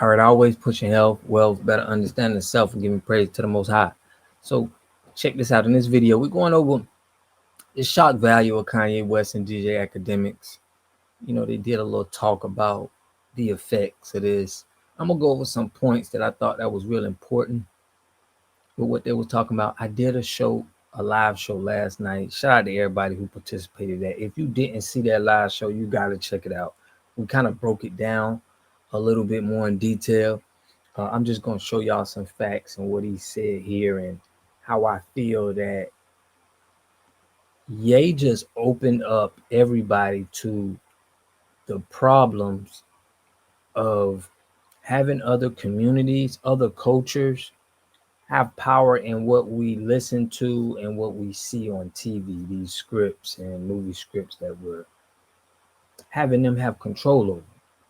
All right, always pushing health, wealth, better understanding self, and giving praise to the Most High. So, check this out. In this video, we're going over the shock value of Kanye West and DJ Akademiks. They did a little talk about the effects of this. I'm gonna go over some points that I thought that was real important with what they were talking about. I did a live show last night. Shout out to everybody who participated in that. If you didn't see that live show, you gotta check it out. We kind of broke it down a little bit more in detail. I'm just gonna show y'all some facts and what he said here and how I feel that Ye just opened up everybody to the problems of having other communities, other cultures have power in what we listen to and what we see on TV, these scripts and movie scripts that we're having them have control over.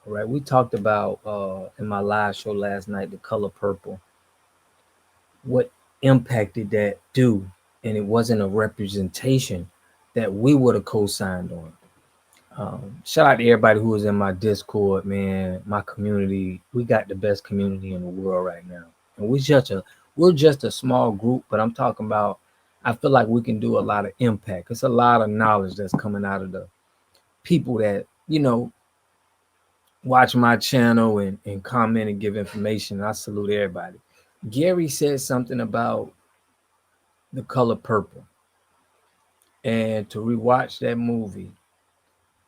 All right. We talked about in my live show last night, The Color Purple, what impact did that do? And it wasn't a representation that we would have co-signed on. Shout out to everybody who was in my Discord, man. My community, we got the best community in the world right now, and we're just a small group. But I'm talking about, I feel like we can do a lot of impact. It's a lot of knowledge that's coming out of the people that watch my channel and comment and give information. I salute everybody. Gary said something about The Color Purple, and to rewatch that movie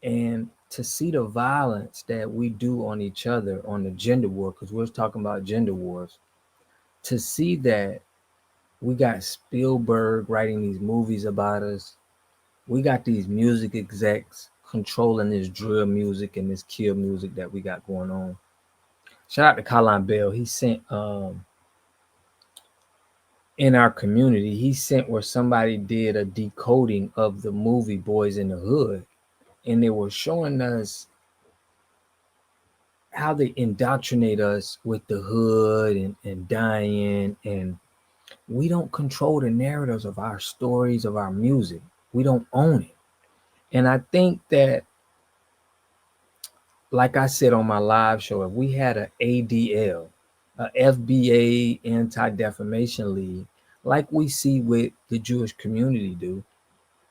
and to see the violence that we do on each other on the gender war, because we're talking about gender wars, to see that we got Spielberg writing these movies about us, we got these music execs controlling this drill music and this kill music that we got going on. Shout out to Colin Bell. He sent in our community, he sent where somebody did a decoding of the movie Boys in the Hood, and they were showing us how they indoctrinate us with the hood and dying, and we don't control the narratives of our stories, of our music. We don't own it. And I think that, like I said on my live show, if we had an ADL, a FBA, Anti-Defamation League, like we see with the Jewish community do,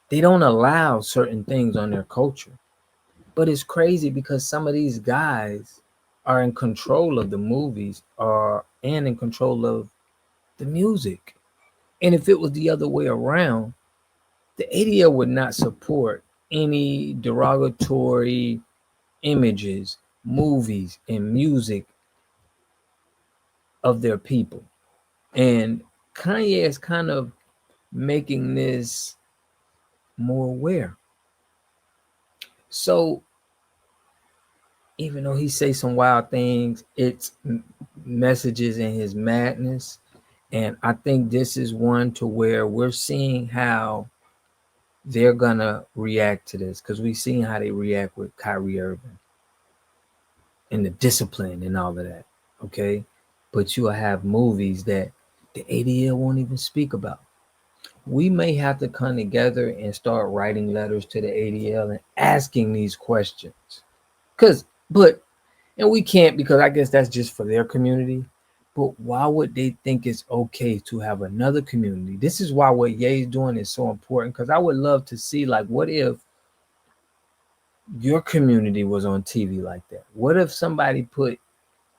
they don't allow certain things on their culture. But it's crazy because some of these guys are in control of the movies and in control of the music. And if it was the other way around, the ADL would not support any derogatory images, movies, and music of their people. And Kanye is kind of making this more aware. So even though he say some wild things, it's messages in his madness. And I think this is one to where we're seeing how they're gonna react to this, because we've seen how they react with Kyrie Irving and the discipline and all of that. Okay. But you'll have movies that the ADL won't even speak about. We may have to come together and start writing letters to the ADL and asking these questions. And we can't, because I guess that's just for their community. But why would they think it's okay to have another community? This is why what Ye's doing is so important, because I would love to see, like, what if your community was on TV like that? What if somebody put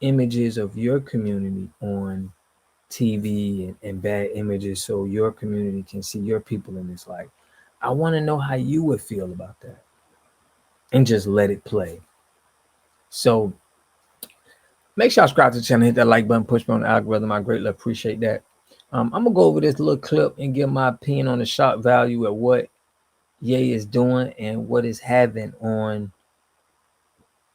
images of your community on TV and bad images so your community can see your people in this light? I want to know how you would feel about that, and just let it play. So make sure I subscribe to the channel, hit that like button, push me on the algorithm. I greatly appreciate that. I'm gonna go over this little clip and give my opinion on the shock value of what Ye is doing and what is having on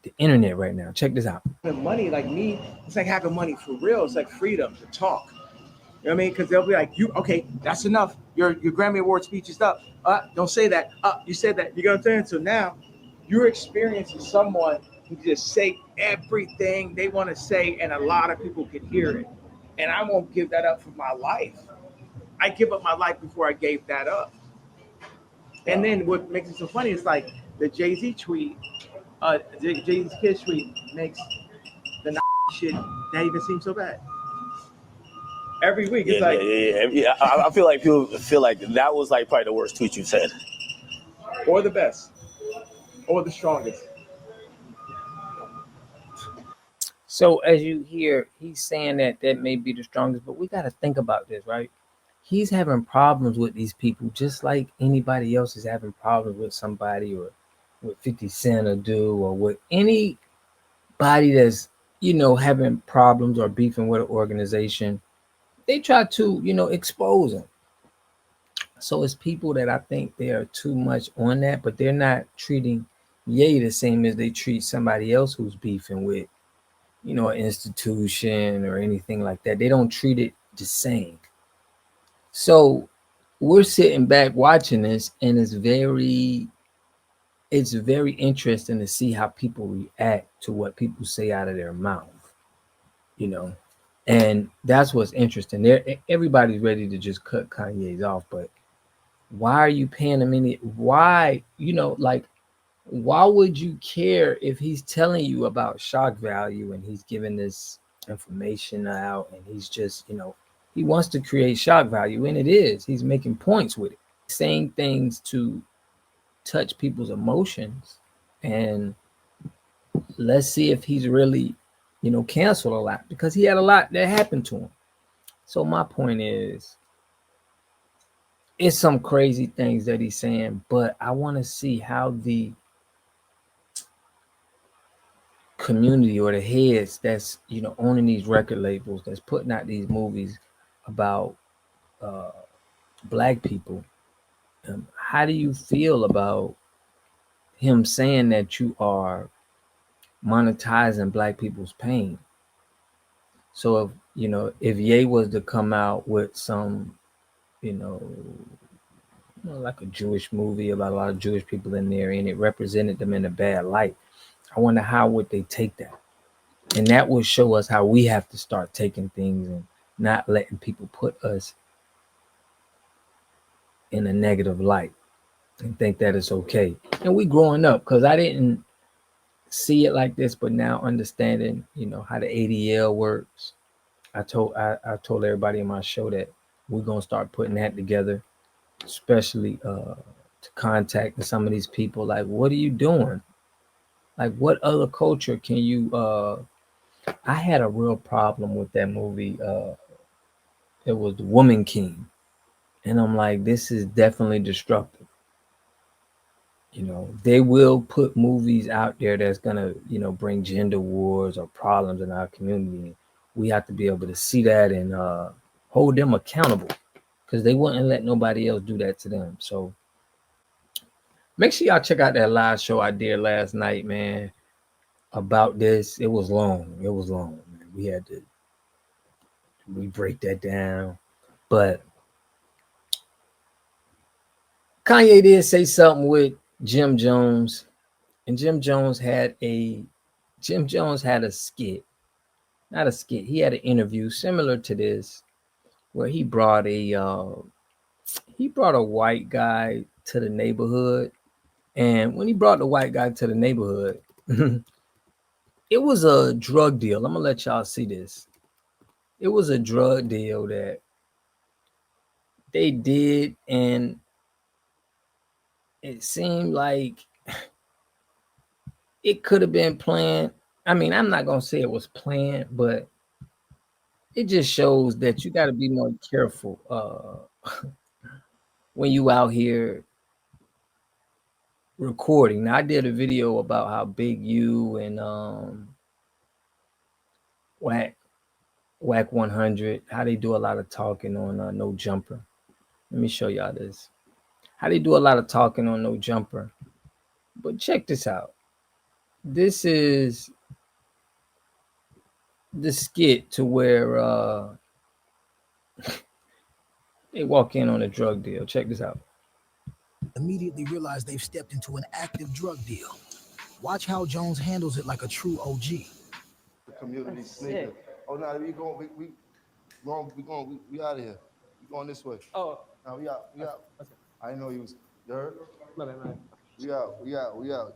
the internet right now. Check this out. Money, like me, it's like having money for real. It's like freedom to talk. You know what I mean? Because they'll be like, "You okay? That's enough. Your Grammy Award speech is up. Don't say that. You said that. You know what I'm saying? So now you're experiencing someone who just say everything they want to say, and a lot of people can hear it. And I won't give that up for my life. I give up my life before I gave that up. And then what makes it so funny is like the Jay-Z tweet, Jay-Z's kid tweet makes the shit that even seems so bad. Every week, Yeah, it's yeah, like, yeah, yeah. I feel like people feel like that was like probably the worst tweet you've said. or the best, or the strongest. So as you hear, he's saying that that may be the strongest, but we got to think about this, right? He's having problems with these people just like anybody else is having problems with somebody or with 50 Cent or do or with anybody that's, having problems or beefing with an organization. They try to, expose him. So it's people that I think they are too much on that, but they're not treating Ye the same as they treat somebody else who's beefing with, an institution or anything like that. They don't treat it the same. So we're sitting back watching this, and it's very interesting to see how people react to what people say out of their mouth, you know. And that's what's interesting. Everybody's ready to just cut Kanye's off, but why are you paying him any? Why, like, why would you care if he's telling you about shock value and he's giving this information out and he's just, he wants to create shock value, and it is. He's making points with it, saying things to touch people's emotions. And let's see if he's really, canceled a lot, because he had a lot that happened to him. So my point is, it's some crazy things that he's saying, but I want to see how the community or the heads that's, owning these record labels, that's putting out these movies about uh black people, how do you feel about him saying that you are monetizing black people's pain? So if, if Ye was to come out with some, you know like a Jewish movie about a lot of Jewish people in there, and it represented them in a bad light, I wonder how would they take that. And that will show us how we have to start taking things and not letting people put us in a negative light and think that it's okay. And we growing up, because I didn't see it like this, but now understanding, how the ADL works. I told everybody in my show that we're gonna start putting that together, especially to contact some of these people. Like, what are you doing? Like, what other culture can you? I had a real problem with that movie. It was The Woman King, and I'm like, this is definitely destructive. They will put movies out there that's gonna, bring gender wars or problems in our community. We have to be able to see that and hold them accountable, because they wouldn't let nobody else do that to them. So make sure y'all check out that live show I did last night, man, about this. It was long. It was long, man. We break that down. But Kanye did say something with Jim Jones, and Jim Jones had a skit. Not a skit. He had an interview similar to this, where he brought a white guy to the neighborhood. And when he brought the white guy to the neighborhood, it was a drug deal. I'm gonna let y'all see this. It was a drug deal that they did, and it seemed like it could have been planned. I mean, I'm not gonna say it was planned, but it just shows that you got to be more careful when you out here recording. Now, I did a video about how Big U and Whack Whack 100, how they do a lot of talking on No Jumper. Let me show y'all this. How they do a lot of talking on No Jumper. But check this out. This is the skit to where they walk in on a drug deal. Check this out. Immediately realize they've stepped into an active drug deal. Watch how Jones handles it like a true OG. The community sneaker. Oh no, we out of here. We going this way. Oh, Now we out. okay. I didn't know you was. You heard? My bad. We out.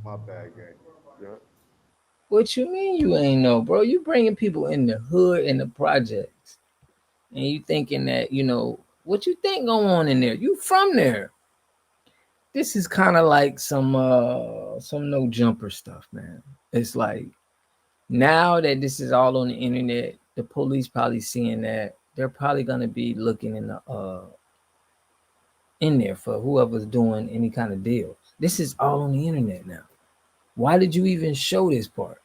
My bad, gang. You heard? What you mean you ain't know, bro? You bringing people in the hood and the projects, and you thinking that what you think going on in there? You from there? This is kind of like some no jumper stuff, man. It's like now that this is all on the internet, the police probably seeing that they're probably gonna be looking in there for whoever's doing any kind of deals. This is all on the internet now. Why did you even show this part?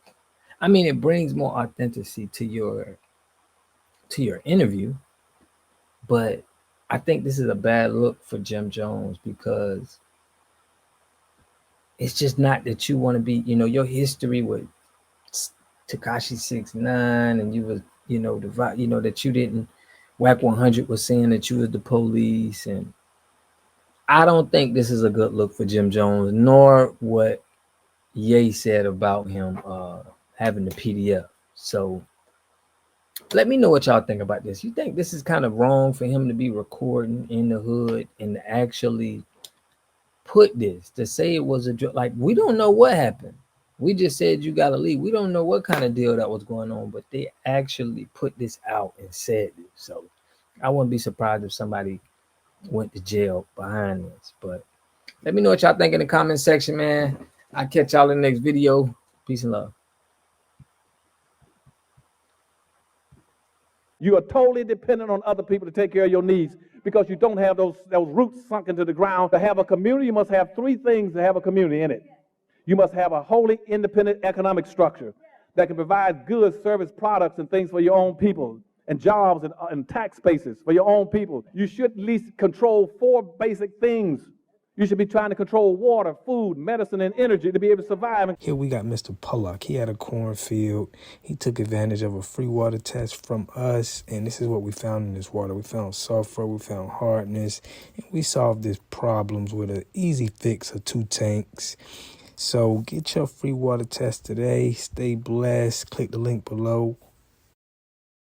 I mean, it brings more authenticity to your interview, but I think this is a bad look for Jim Jones because it's just not that you want to be, your history with Tekashi 6ix9ine, and you was, that you didn't. Whack 100 was saying that you was the police, and I don't think this is a good look for Jim Jones, nor what Ye said about him having the PDF. So let me know what y'all think about this. You think this is kind of wrong for him to be recording in the hood and to actually put this, to say it was a drug? Like, we don't know what happened. We just said you got to leave. We don't know what kind of deal that was going on, but they actually put this out and said it. So I wouldn't be surprised if somebody went to jail behind this. But let me know what y'all think in the comment section, man. I'll catch y'all in the next video. Peace and love. You are totally dependent on other people to take care of your needs because you don't have those roots sunk into the ground. To have a community, you must have three things to have a community in it. You must have a wholly independent economic structure that can provide goods, service, products, and things for your own people, and jobs and tax bases for your own people. You should at least control four basic things. You should be trying to control water, food, medicine, and energy to be able to survive. Here we got Mr. Pollock. He had a cornfield. He took advantage of a free water test from us, and this is what we found in this water. We found sulfur, we found hardness, and we solved these problems with an easy fix of 2 tanks. So get your free water test today. Stay blessed. Click the link below.